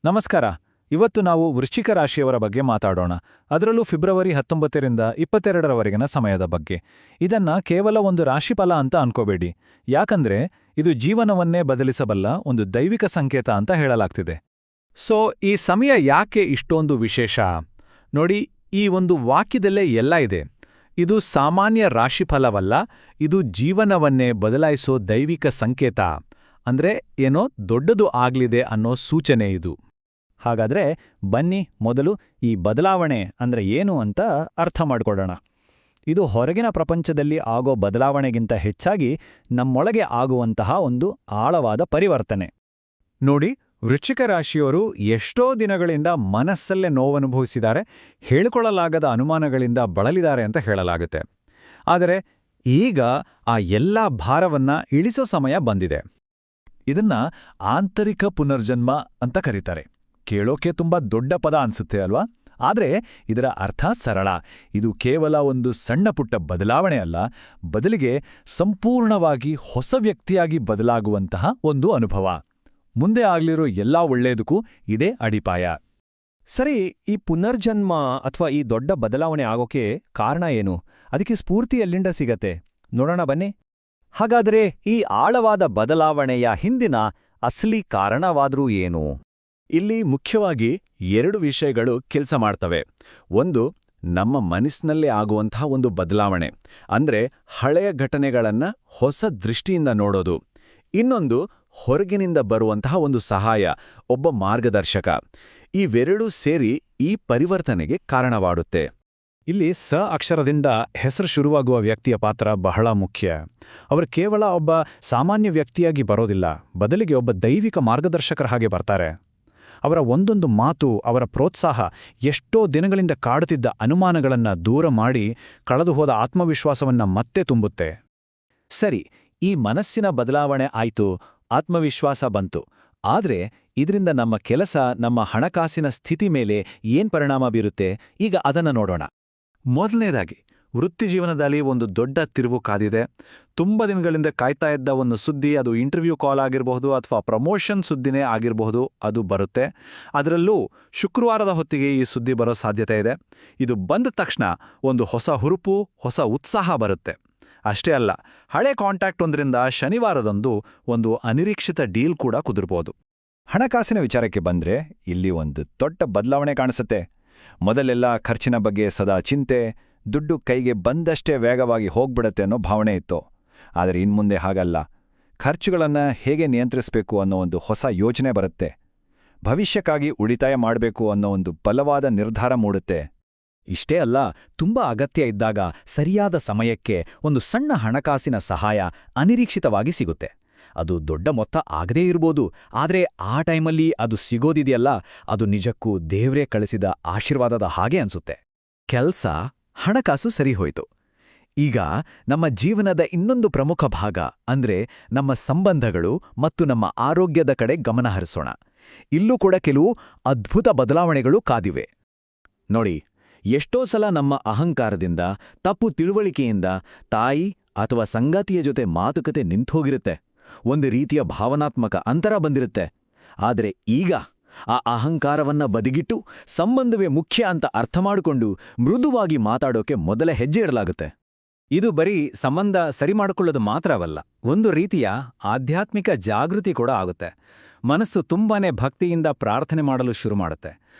ನಮಸ್ಕಾರ. ಇವತ್ತು ನಾವು ವೃಶ್ಚಿಕ ರಾಶಿಯವರ ಬಗ್ಗೆ ಮಾತಾಡೋಣ. ಅದರಲ್ಲೂ ಫೆಬ್ರವರಿ 19ರಿಂದ 22ರವರೆಗಿನ ಸಮಯದ ಬಗ್ಗೆ. ಇದನ್ನ ಕೇವಲ ಒಂದು ರಾಶಿಫಲ ಅಂತ ಅನ್ಕೋಬೇಡಿ. ಯಾಕಂದ್ರೆ ಇದು ಜೀವನವನ್ನೇ ಬದಲಿಸಬಲ್ಲ ಒಂದು ದೈವಿಕ ಸಂಕೇತ ಅಂತ ಹೇಳಲಾಗ್ತಿದೆ. ಈ ಸಮಯ ಯಾಕೆ ಇಷ್ಟೊಂದು ವಿಶೇಷ? ನೋಡಿ, ಈ ಒಂದು ವಾಕ್ಯದಲ್ಲೇ ಎಲ್ಲ ಇದೆ. ಇದು ಸಾಮಾನ್ಯ ರಾಶಿಫಲವಲ್ಲ, ಇದು ಜೀವನವನ್ನೇ ಬದಲಾಯಿಸೋ ದೈವಿಕ ಸಂಕೇತ. ಅಂದ್ರೆ ಏನೋ ದೊಡ್ಡದು ಆಗ್ಲಿದೆ ಅನ್ನೋ ಸೂಚನೆ ಇದು. ಹಾಗಾದ್ರೆ ಬನ್ನಿ ಮೊದಲು ಈ ಬದಲಾವಣೆ ಅಂದ್ರೆ ಏನು ಅಂತ ಅರ್ಥ ಮಾಡ್ಕೊಳ್ಳೋಣ. ಇದು ಹೊರಗಿನ ಪ್ರಪಂಚದಲ್ಲಿ ಆಗೋ ಬದಲಾವಣೆಗಿಂತ ಹೆಚ್ಚಾಗಿ ನಮ್ಮೊಳಗೆ ಆಗುವಂತಹ ಒಂದು ಆಳವಾದ ಪರಿವರ್ತನೆ. ನೋಡಿ, ವೃಶ್ಚಿಕ ರಾಶಿಯವರು ಎಷ್ಟೋ ದಿನಗಳಿಂದ ಮನಸ್ಸಲ್ಲೇ ನೋವನುಭವಿಸಿದ್ದಾರೆ, ಹೇಳಿಕೊಳ್ಳಲಾಗದ ಅನುಮಾನಗಳಿಂದ ಬಳಲಿದ್ದಾರೆ ಅಂತ ಹೇಳಲಾಗುತ್ತೆ. ಆದರೆ ಈಗ ಆ ಎಲ್ಲಾ ಭಾರವನ್ನ ಇಳಿಸೋ ಸಮಯ ಬಂದಿದೆ. ಇದನ್ನ ಆಂತರಿಕ ಪುನರ್ಜನ್ಮ ಅಂತ ಕರೀತಾರೆ. ಕೇಳೋಕೆ ತುಂಬಾ ದೊಡ್ಡ ಪದ ಅನ್ಸುತ್ತೆ ಅಲ್ವಾ? ಆದ್ರೆ ಇದರ ಅರ್ಥ ಸರಳ. ಇದು ಕೇವಲ ಒಂದು ಸಣ್ಣ ಪುಟ್ಟ ಬದಲಾವಣೆ ಅಲ್ಲ, ಬದಲಿಗೆ ಸಂಪೂರ್ಣವಾಗಿ ಹೊಸ ವ್ಯಕ್ತಿಯಾಗಿ ಬದಲಾಗುವಂತಹ ಒಂದು ಅನುಭವ. ಮುಂದೆ ಆಗ್ಲಿರೋ ಎಲ್ಲಾ ಒಳ್ಳೆಯದಕ್ಕೂ ಇದೇ ಅಡಿಪಾಯ. ಸರಿ, ಈ ಪುನರ್ಜನ್ಮ ಅಥವಾ ಈ ದೊಡ್ಡ ಬದಲಾವಣೆ ಆಗೋಕೆ ಕಾರಣ ಏನು? ಅದಕ್ಕೆ ಸ್ಫೂರ್ತಿ ಎಲ್ಲಿಂದ ಸಿಗತ್ತೆ? ನೋಡೋಣ ಬನ್ನಿ. ಹಾಗಾದ್ರೆ ಈ ಆಳವಾದ ಬದಲಾವಣೆಯ ಹಿಂದಿನ ಅಸಲಿ ಕಾರಣವಾದ್ರೂ ಏನು? ಇಲ್ಲಿ ಮುಖ್ಯವಾಗಿ ಎರಡು ವಿಷಯಗಳು ಕೆಲಸ ಮಾಡ್ತವೆ. ಒಂದು, ನಮ್ಮ ಮನಸ್ಸಿನಲ್ಲೇ ಆಗುವಂತಹ ಒಂದು ಬದಲಾವಣೆ, ಅಂದ್ರೆ ಹಳೆಯ ಘಟನೆಗಳನ್ನ ಹೊಸ ದೃಷ್ಟಿಯಿಂದ ನೋಡೋದು. ಇನ್ನೊಂದು, ಹೊರಗಿನಿಂದ ಬರುವಂತಹ ಒಂದು ಸಹಾಯ, ಒಬ್ಬ ಮಾರ್ಗದರ್ಶಕ. ಇವೆರಡೂ ಸೇರಿ ಈ ಪರಿವರ್ತನೆಗೆ ಕಾರಣವಾಡುತ್ತೆ. ಇಲ್ಲಿ ಅಕ್ಷರದಿಂದ ಹೆಸರು ಶುರುವಾಗುವ ವ್ಯಕ್ತಿಯ ಪಾತ್ರ ಬಹಳ ಮುಖ್ಯ. ಅವರು ಕೇವಲ ಒಬ್ಬ ಸಾಮಾನ್ಯ ವ್ಯಕ್ತಿಯಾಗಿ ಬರೋದಿಲ್ಲ, ಬದಲಿಗೆ ಒಬ್ಬ ದೈವಿಕ ಮಾರ್ಗದರ್ಶಕರ ಹಾಗೆ ಬರ್ತಾರೆ. ಅವರ ಒಂದೊಂದು ಮಾತು, ಅವರ ಪ್ರೋತ್ಸಾಹ ಎಷ್ಟೋ ದಿನಗಳಿಂದ ಕಾಡುತ್ತಿದ್ದ ಅನುಮಾನಗಳನ್ನ ದೂರ ಮಾಡಿ ಕಳೆದುಹೋದ ಆತ್ಮವಿಶ್ವಾಸವನ್ನ ಮತ್ತೆ ತುಂಬುತ್ತೆ. ಸರಿ, ಈ ಮನಸ್ಸಿನ ಬದಲಾವಣೆ ಆಯ್ತು, ಆತ್ಮವಿಶ್ವಾಸ ಬಂತು. ಆದ್ರೆ ಇದರಿಂದ ನಮ್ಮ ಕೆಲಸ, ನಮ್ಮ ಹಣಕಾಸಿನ ಸ್ಥಿತಿ ಮೇಲೆ ಏನ್ ಪರಿಣಾಮ ಬೀರುತ್ತೆ? ಈಗ ಅದನ್ನ ನೋಡೋಣ. ಮೊದಲನೇದಾಗಿ, ವೃತ್ತಿಜೀವನದಲ್ಲಿ ಒಂದು ದೊಡ್ಡ ತಿರುವು ಕಾದಿದೆ. ತುಂಬ ದಿನಗಳಿಂದ ಕಾಯ್ತಾ ಇದ್ದ ಒಂದು ಸುದ್ದಿ, ಅದು ಇಂಟರ್ವ್ಯೂ ಕಾಲ್ ಆಗಿರಬಹುದು ಅಥವಾ ಪ್ರಮೋಷನ್ ಸುದ್ದಿನೇ ಆಗಿರಬಹುದು, ಅದು ಬರುತ್ತೆ. ಅದರಲ್ಲೂ ಶುಕ್ರವಾರದ ಹೊತ್ತಿಗೆ ಈ ಸುದ್ದಿ ಬರೋ ಸಾಧ್ಯತೆ ಇದೆ. ಇದು ಬಂದ ತಕ್ಷಣ ಒಂದು ಹೊಸ ಹುರುಪು, ಹೊಸ ಉತ್ಸಾಹ ಬರುತ್ತೆ. ಅಷ್ಟೇ ಅಲ್ಲ, ಹಳೆ ಕಾಂಟ್ಯಾಕ್ಟ್ ಒಂದರಿಂದ ಶನಿವಾರದಂದು ಒಂದು ಅನಿರೀಕ್ಷಿತ ಡೀಲ್ ಕೂಡ ಕುದುರ್ಬೋದು. ಹಣಕಾಸಿನ ವಿಚಾರಕ್ಕೆ ಬಂದ್ರೆ ಇಲ್ಲಿ ಒಂದು ದೊಡ್ಡ ಬದಲಾವಣೆ ಕಾಣಿಸುತ್ತೆ. ಮೊದಲೆಲ್ಲ ಖರ್ಚಿನ ಬಗ್ಗೆ ಸದಾ ಚಿಂತೆ, ದುಡ್ಡು ಕೈಗೆ ಬಂದಷ್ಟೇ ವೇಗವಾಗಿ ಹೋಗ್ಬಿಡತ್ತೆ ಅನ್ನೋ ಭಾವನೆ ಇತ್ತು. ಆದರೆ ಇನ್ಮುಂದೆ ಹಾಗಲ್ಲ. ಖರ್ಚುಗಳನ್ನು ಹೇಗೆ ನಿಯಂತ್ರಿಸಬೇಕು ಅನ್ನೋ ಒಂದು ಹೊಸ ಯೋಚನೆ ಬರುತ್ತೆ. ಭವಿಷ್ಯಕ್ಕಾಗಿ ಉಳಿತಾಯ ಮಾಡಬೇಕು ಅನ್ನೋ ಒಂದು ಬಲವಾದ ನಿರ್ಧಾರ ಮೂಡುತ್ತೆ. ಇಷ್ಟೇ ಅಲ್ಲ, ತುಂಬಾ ಅಗತ್ಯ ಇದ್ದಾಗ ಸರಿಯಾದ ಸಮಯಕ್ಕೆ ಒಂದು ಸಣ್ಣ ಹಣಕಾಸಿನ ಸಹಾಯ ಅನಿರೀಕ್ಷಿತವಾಗಿ ಸಿಗುತ್ತೆ. ಅದು ದೊಡ್ಡ ಮೊತ್ತ ಆಗದೇ ಇರ್ಬೋದು, ಆದರೆ ಆ ಟೈಮಲ್ಲಿ ಅದು ಸಿಗೋದಿದೆಯಲ್ಲ, ಅದು ನಿಜಕ್ಕೂ ದೇವ್ರೇ ಕಳಿಸಿದ ಆಶೀರ್ವಾದದ ಹಾಗೆ ಅನ್ಸುತ್ತೆ. ಕೆಲ್ಸ, ಹಣಕಾಸು ಸರಿ ಹೋಯ್ತು. ಈಗ ನಮ್ಮ ಜೀವನದ ಇನ್ನೊಂದು ಪ್ರಮುಖ ಭಾಗ ಅಂದ್ರೆ ನಮ್ಮ ಸಂಬಂಧಗಳು ಮತ್ತು ನಮ್ಮ ಆರೋಗ್ಯದ ಕಡೆ ಗಮನ ಹರಿಸೋಣ. ಇಲ್ಲೂ ಕೂಡ ಕೆಲವು ಅದ್ಭುತ ಬದಲಾವಣೆಗಳು ಕಾದಿವೆ. ನೋಡಿ, ಎಷ್ಟೋ ಸಲ ನಮ್ಮ ಅಹಂಕಾರದಿಂದ, ತಪ್ಪು ತಿಳುವಳಿಕೆಯಿಂದ ತಾಯಿ ಅಥವಾ ಸಂಗಾತಿಯ ಜೊತೆ ಮಾತುಕತೆ ನಿಂತೋಗಿರುತ್ತೆ. ಒಂದು ರೀತಿಯ ಭಾವನಾತ್ಮಕ ಅಂತರ ಬಂದಿರುತ್ತೆ. ಆದರೆ ಈಗ ಆ ಅಹಂಕಾರವನ್ನ ಬದಿಗಿಟ್ಟು ಸಂಬಂಧವೇ ಮುಖ್ಯ ಅಂತ ಅರ್ಥ ಮಾಡಿಕೊಂಡು ಮೃದುವಾಗಿ ಮಾತಾಡೋಕೆ ಮೊದಲ ಹೆಜ್ಜೆ ಇಡಲಾಗುತ್ತೆ. ಇದು ಬರೀ ಸಂಬಂಧ ಸರಿ ಮಾಡಿಕೊಳ್ಳೋದು ಮಾತ್ರವಲ್ಲ, ಒಂದು ರೀತಿಯ ಆಧ್ಯಾತ್ಮಿಕ ಜಾಗೃತಿ ಕೂಡ ಆಗುತ್ತೆ. ಮನಸ್ಸು ತುಂಬಾನೇ ಭಕ್ತಿಯಿಂದ ಪ್ರಾರ್ಥನೆ ಮಾಡಲು ಶುರು ಮಾಡುತ್ತೆ.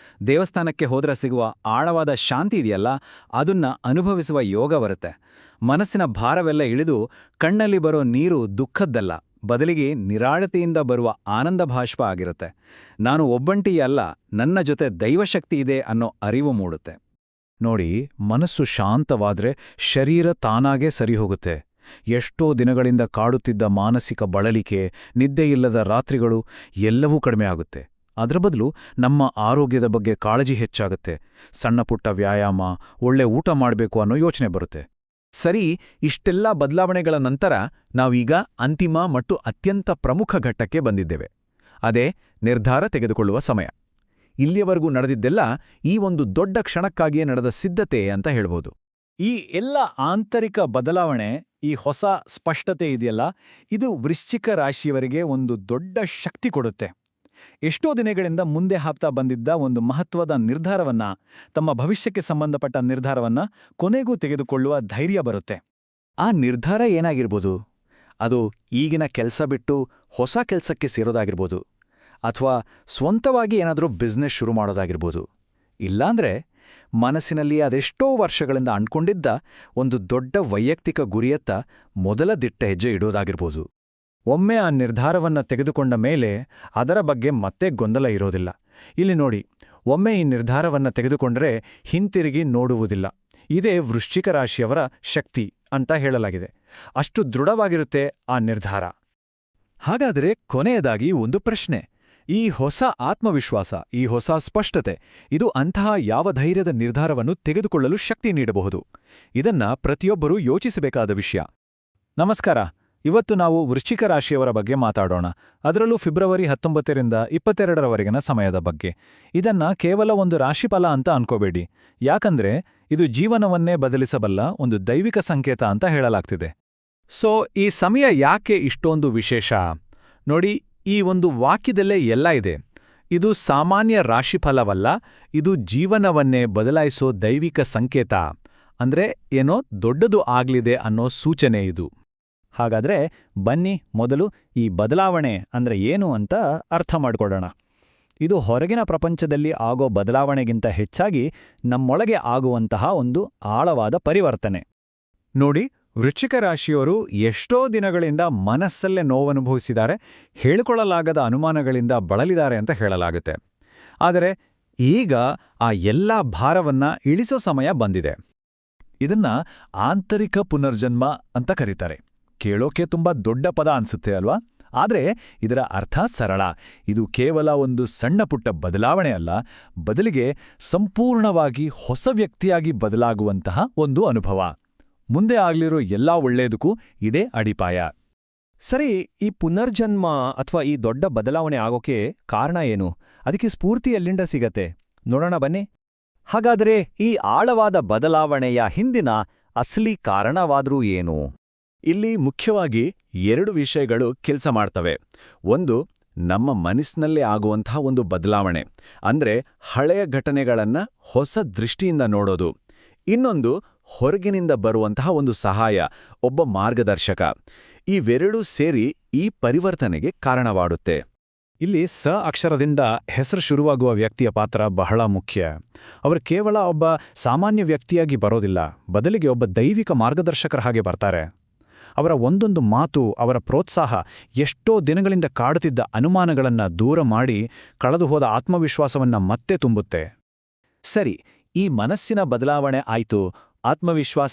ದೇವಸ್ಥಾನಕ್ಕೆ ಹೋದ್ರೆ ಸಿಗುವ ಆಳವಾದ ಶಾಂತಿ ಇದೆಯಲ್ಲ, ಅದನ್ನ ಅನುಭವಿಸುವ ಯೋಗ ಬರುತ್ತೆ. ಮನಸ್ಸಿನ ಭಾರವೆಲ್ಲ ಇಳಿದು ಕಣ್ಣಲ್ಲಿ ಬರೋ ನೀರು ದುಃಖದ್ದಲ್ಲ, ಬದಲಿಗೆ ನಿರಾಳತೆಯಿಂದ ಬರುವ ಆನಂದ ಭಾಷ್ಪ ಆಗಿರುತ್ತೆ. ನಾನು ಒಬ್ಬಂಟಿಯಲ್ಲ, ನನ್ನ ಜೊತೆ ದೈವಶಕ್ತಿ ಇದೆ ಅನ್ನೋ ಅರಿವು ಮೂಡುತ್ತೆ. ನೋಡಿ, ಮನಸ್ಸು ಶಾಂತವಾದ್ರೆ ಶರೀರ ತಾನಾಗೇ ಸರಿಹೋಗುತ್ತೆ. ಎಷ್ಟೋ ದಿನಗಳಿಂದ ಕಾಡುತ್ತಿದ್ದ ಮಾನಸಿಕ ಬಳಲಿಕೆ, ನಿದ್ದೆಯಿಲ್ಲದ ರಾತ್ರಿಗಳು ಎಲ್ಲವೂ ಕಡಿಮೆ ಆಗುತ್ತೆ. ಅದರ ಬದಲು ನಮ್ಮ ಆರೋಗ್ಯದ ಬಗ್ಗೆ ಕಾಳಜಿ ಹೆಚ್ಚಾಗುತ್ತೆ. ಸಣ್ಣ ಪುಟ್ಟ ವ್ಯಾಯಾಮ, ಒಳ್ಳೆ ಊಟ ಮಾಡಬೇಕು ಅನ್ನೋ ಯೋಚನೆ ಬರುತ್ತೆ. ಸರಿ, ಇಷ್ಟೆಲ್ಲ ಬದಲಾವಣೆಗಳ ನಂತರ ನಾವೀಗ ಅಂತಿಮ ಮತ್ತು ಅತ್ಯಂತ ಪ್ರಮುಖ ಘಟ್ಟಕ್ಕೆ ಬಂದಿದ್ದೇವೆ. ಅದೇ ನಿರ್ಧಾರ ತೆಗೆದುಕೊಳ್ಳುವ ಸಮಯ. ಇಲ್ಲಿಯವರೆಗೂ ನಡೆದಿದ್ದೆಲ್ಲ ಈ ಒಂದು ದೊಡ್ಡ ಕ್ಷಣಕ್ಕಾಗಿಯೇ ನಡೆದ ಸಿದ್ಧತೆ ಅಂತ ಹೇಳ್ಬೋದು. ಈ ಎಲ್ಲ ಆಂತರಿಕ ಬದಲಾವಣೆ, ಈ ಹೊಸ ಸ್ಪಷ್ಟತೆ ಇದೆಯಲ್ಲ, ಇದು ವೃಶ್ಚಿಕ ರಾಶಿಯವರಿಗೆ ಒಂದು ದೊಡ್ಡ ಶಕ್ತಿ ಕೊಡುತ್ತೆ. ಎಷ್ಟೋ ದಿನಗಳಿಂದ ಮುಂದೆ ಹಾಕ್ತಾ ಬಂದಿದ್ದ ಒಂದು ಮಹತ್ವದ ನಿರ್ಧಾರವನ್ನ, ತಮ್ಮ ಭವಿಷ್ಯಕ್ಕೆ ಸಂಬಂಧಪಟ್ಟ ನಿರ್ಧಾರವನ್ನ ಕೊನೆಗೂ ತೆಗೆದುಕೊಳ್ಳುವ ಧೈರ್ಯ ಬರುತ್ತೆ. ಆ ನಿರ್ಧಾರ ಏನಾಗಿರ್ಬೋದು? ಅದು ಈಗಿನ ಕೆಲಸ ಬಿಟ್ಟು ಹೊಸ ಕೆಲಸಕ್ಕೆ ಸೇರೋದಾಗಿರ್ಬೋದು, ಅಥವಾ ಸ್ವಂತವಾಗಿ ಏನಾದರೂ ಬಿಸ್ನೆಸ್ ಶುರು ಮಾಡೋದಾಗಿರ್ಬೋದು. ಇಲ್ಲಾಂದ್ರೆ ಮನಸ್ಸಿನಲ್ಲಿ ಅದೆಷ್ಟೋ ವರ್ಷಗಳಿಂದ ಅಂದ್ಕೊಂಡಿದ್ದ ಒಂದು ದೊಡ್ಡ ವೈಯಕ್ತಿಕ ಗುರಿಯತ್ತ ಮೊದಲ ದಿಟ್ಟ ಹೆಜ್ಜೆ ಇಡೋದಾಗಿರ್ಬೋದು. ಒಮ್ಮೆ ಆ ನಿರ್ಧಾರವನ್ನ ತೆಗೆದುಕೊಂಡ ಮೇಲೆ ಅದರ ಬಗ್ಗೆ ಮತ್ತೆ ಗೊಂದಲ ಇರೋದಿಲ್ಲ. ಇಲ್ಲಿ ನೋಡಿ, ಒಮ್ಮೆ ಈ ನಿರ್ಧಾರವನ್ನ ತೆಗೆದುಕೊಂಡರೆ ಹಿಂತಿರುಗಿ ನೋಡುವುದಿಲ್ಲ. ಇದೇ ವೃಶ್ಚಿಕ ರಾಶಿಯವರ ಶಕ್ತಿ ಅಂತ ಹೇಳಲಾಗಿದೆ. ಅಷ್ಟು ದೃಢವಾಗಿರುತ್ತೆ ಆ ನಿರ್ಧಾರ. ಹಾಗಾದರೆ ಕೊನೆಯದಾಗಿ ಒಂದು ಪ್ರಶ್ನೆ. ಈ ಹೊಸ ಆತ್ಮವಿಶ್ವಾಸ, ಈ ಹೊಸ ಸ್ಪಷ್ಟತೆ, ಇದು ಅಂತಹ ಯಾವ ಧೈರ್ಯದ ನಿರ್ಧಾರವನ್ನು ತೆಗೆದುಕೊಳ್ಳಲು ಶಕ್ತಿ ನೀಡಬಹುದು? ಇದನ್ನ ಪ್ರತಿಯೊಬ್ಬರೂ ಯೋಚಿಸಬೇಕಾದ ವಿಷಯ. ನಮಸ್ಕಾರ. ಇವತ್ತು ನಾವು ವೃಶ್ಚಿಕ ರಾಶಿಯವರ ಬಗ್ಗೆ ಮಾತಾಡೋಣ. ಅದರಲ್ಲೂ ಫೆಬ್ರವರಿ 19ರಿಂದ 22ರವರೆಗಿನ ಸಮಯದ ಬಗ್ಗೆ. ಇದನ್ನ ಕೇವಲ ಒಂದು ರಾಶಿಫಲ ಅಂತ ಅನ್ಕೋಬೇಡಿ. ಯಾಕಂದ್ರೆ ಇದು ಜೀವನವನ್ನೇ ಬದಲಿಸಬಲ್ಲ ಒಂದು ದೈವಿಕ ಸಂಕೇತ ಅಂತ ಹೇಳಲಾಗ್ತಿದೆ. ಸೊ ಈ ಸಮಯ ಯಾಕೆ ಇಷ್ಟೊಂದು ವಿಶೇಷ? ನೋಡಿ, ಈ ಒಂದು ವಾಕ್ಯದಲ್ಲೇ ಎಲ್ಲ ಇದೆ. ಇದು ಸಾಮಾನ್ಯ ರಾಶಿಫಲವಲ್ಲ, ಇದು ಜೀವನವನ್ನೇ ಬದಲಾಯಿಸೋ ದೈವಿಕ ಸಂಕೇತ. ಅಂದ್ರೆ ಏನೋ ದೊಡ್ಡದು ಆಗ್ಲಿದೆ ಅನ್ನೋ ಸೂಚನೆ ಇದು. ಹಾಗಾದ್ರೆ ಬನ್ನಿ ಮೊದಲು ಈ ಬದಲಾವಣೆ ಅಂದ್ರೆ ಏನು ಅಂತ ಅರ್ಥ ಮಾಡ್ಕೊಳ್ಳೋಣ. ಇದು ಹೊರಗಿನ ಪ್ರಪಂಚದಲ್ಲಿ ಆಗೋ ಬದಲಾವಣೆಗಿಂತ ಹೆಚ್ಚಾಗಿ ನಮ್ಮೊಳಗೆ ಆಗುವಂತಹ ಒಂದು ಆಳವಾದ ಪರಿವರ್ತನೆ. ನೋಡಿ, ವೃಶ್ಚಿಕ ರಾಶಿಯವರು ಎಷ್ಟೋ ದಿನಗಳಿಂದ ಮನಸ್ಸಲ್ಲೇ ನೋವನುಭವಿಸಿದ್ದಾರೆ, ಹೇಳಿಕೊಳ್ಳಲಾಗದ ಅನುಮಾನಗಳಿಂದ ಬಳಲಿದ್ದಾರೆ ಅಂತ ಹೇಳಲಾಗುತ್ತೆ. ಆದರೆ ಈಗ ಆ ಎಲ್ಲಾ ಭಾರವನ್ನ ಇಳಿಸೋ ಸಮಯ ಬಂದಿದೆ. ಇದನ್ನ ಆಂತರಿಕ ಪುನರ್ಜನ್ಮ ಅಂತ ಕರೀತಾರೆ. ಕೇಳೋಕೆ ತುಂಬಾ ದೊಡ್ಡ ಪದ ಅನ್ಸುತ್ತೆ ಅಲ್ವಾ? ಆದ್ರೆ ಇದರ ಅರ್ಥ ಸರಳ. ಇದು ಕೇವಲ ಒಂದು ಸಣ್ಣ ಪುಟ್ಟ ಬದಲಾವಣೆ ಅಲ್ಲ, ಬದಲಿಗೆ ಸಂಪೂರ್ಣವಾಗಿ ಹೊಸ ವ್ಯಕ್ತಿಯಾಗಿ ಬದಲಾಗುವಂತಹ ಒಂದು ಅನುಭವ. ಮುಂದೆ ಆಗ್ಲಿರೋ ಎಲ್ಲಾ ಒಳ್ಳೆಯದಕ್ಕೂ ಇದೇ ಅಡಿಪಾಯ. ಸರಿ, ಈ ಪುನರ್ಜನ್ಮ ಅಥವಾ ಈ ದೊಡ್ಡ ಬದಲಾವಣೆ ಆಗೋಕೆ ಕಾರಣ ಏನು? ಅದಕ್ಕೆ ಸ್ಫೂರ್ತಿ ಎಲ್ಲಿಂದ ಸಿಗತ್ತೆ? ನೋಡೋಣ ಬನ್ನಿ. ಹಾಗಾದ್ರೆ ಈ ಆಳವಾದ ಬದಲಾವಣೆಯ ಹಿಂದಿನ ಅಸಲಿ ಕಾರಣವಾದ್ರೂ ಏನು? ಇಲ್ಲಿ ಮುಖ್ಯವಾಗಿ 2 ವಿಷಯಗಳು ಕೆಲಸ ಮಾಡ್ತವೆ. ಒಂದು, ನಮ್ಮ ಮನಸ್ಸಿನಲ್ಲೇ ಆಗುವಂತಹ ಒಂದು ಬದಲಾವಣೆ, ಅಂದ್ರೆ ಹಳೆಯ ಘಟನೆಗಳನ್ನ ಹೊಸ ದೃಷ್ಟಿಯಿಂದ ನೋಡೋದು. ಇನ್ನೊಂದು, ಹೊರಗಿನಿಂದ ಬರುವಂತಹ ಒಂದು ಸಹಾಯ, ಒಬ್ಬ ಮಾರ್ಗದರ್ಶಕ. ಇವೆರಡೂ ಸೇರಿ ಈ ಪರಿವರ್ತನೆಗೆ ಕಾರಣವಾಡುತ್ತೆ. ಇಲ್ಲಿ ಸ ಅಕ್ಷರದಿಂದ ಹೆಸರು ಶುರುವಾಗುವ ವ್ಯಕ್ತಿಯ ಪಾತ್ರ ಬಹಳ ಮುಖ್ಯ. ಅವರು ಕೇವಲ ಒಬ್ಬ ಸಾಮಾನ್ಯ ವ್ಯಕ್ತಿಯಾಗಿ ಬರೋದಿಲ್ಲ, ಬದಲಿಗೆ ಒಬ್ಬ ದೈವಿಕ ಮಾರ್ಗದರ್ಶಕರ ಹಾಗೆ ಬರ್ತಾರೆ. ಅವರ ಒಂದೊಂದು ಮಾತು, ಅವರ ಪ್ರೋತ್ಸಾಹ ಎಷ್ಟೋ ದಿನಗಳಿಂದ ಕಾಡುತ್ತಿದ್ದ ಅನುಮಾನಗಳನ್ನ ದೂರ ಮಾಡಿ ಕಳೆದುಹೋದ ಆತ್ಮವಿಶ್ವಾಸವನ್ನ ಮತ್ತೆ ತುಂಬುತ್ತೆ. ಸರಿ, ಈ ಮನಸ್ಸಿನ ಬದಲಾವಣೆ ಆಯ್ತು, ಆತ್ಮವಿಶ್ವಾಸ